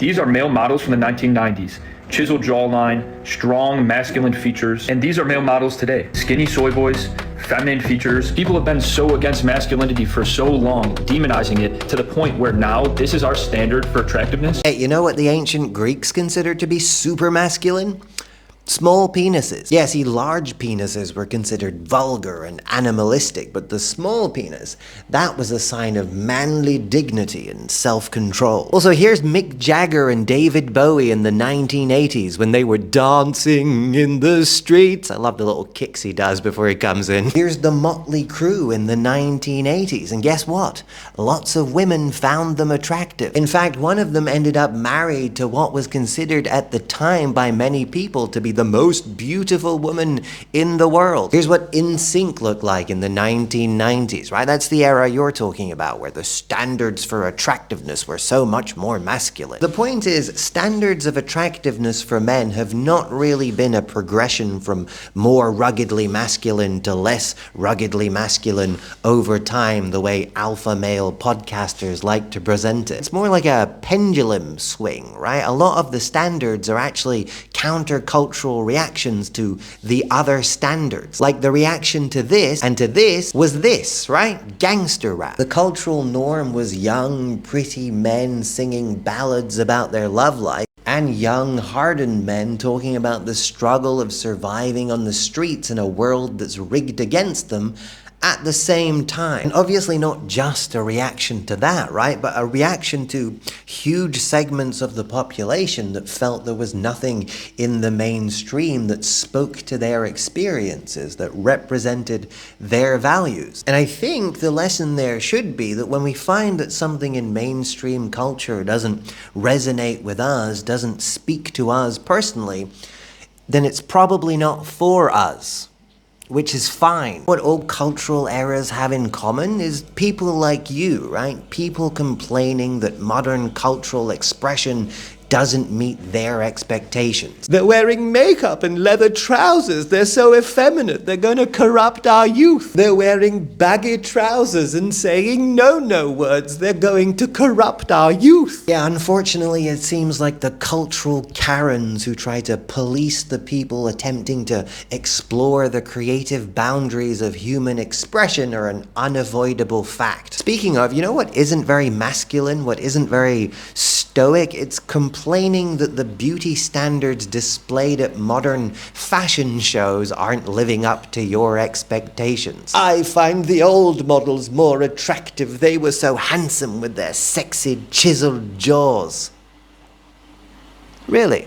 These are male models from the 1990s. Chiseled jawline, strong masculine features, and these are male models today. Skinny soy boys, feminine features. People have been so against masculinity for so long, demonizing it to the point where now this is our standard for attractiveness. Hey, you know what the ancient Greeks considered to be super masculine? Small penises. Yeah, see, large penises were considered vulgar and animalistic, but the small penis, that was a sign of manly dignity and self-control. Also, here's Mick Jagger and David Bowie in the 1980s when they were dancing in the streets. I love the little kicks he does before he comes in. Here's the Motley Crue in the 1980s, and guess what? Lots of women found them attractive. In fact, one of them ended up married to what was considered at the time by many people to be the most beautiful woman in the world. Here's what NSYNC looked like in the 1990s, right? That's the era you're talking about, where the standards for attractiveness were so much more masculine. The point is, standards of attractiveness for men have not really been a progression from more ruggedly masculine to less ruggedly masculine over time, the way alpha male podcasters like to present it. It's more like a pendulum swing, right? A lot of the standards are actually countercultural reactions to the other standards. Like the reaction to this and to this was this, right? Gangster rap. The cultural norm was young, pretty men singing ballads about their love life, and young, hardened men talking about the struggle of surviving on the streets in a world that's rigged against them at the same time. And obviously not just a reaction to that, right? But a reaction to huge segments of the population that felt there was nothing in the mainstream that spoke to their experiences, that represented their values. And I think the lesson there should be that when we find that something in mainstream culture doesn't resonate with us, doesn't speak to us personally, then it's probably not for us. Which is fine. What all cultural eras have in common is people like you, right? People complaining that modern cultural expression doesn't meet their expectations. They're wearing makeup and leather trousers. They're so effeminate. They're going to corrupt our youth. They're wearing baggy trousers and saying no words. They're going to corrupt our youth. Yeah, unfortunately, it seems like the cultural Karens who try to police the people attempting to explore the creative boundaries of human expression are an unavoidable fact. Speaking of, you know what isn't very masculine, what isn't very stoic? It's complaining that the beauty standards displayed at modern fashion shows aren't living up to your expectations. I find the old models more attractive. They were so handsome with their sexy chiseled jaws. Really?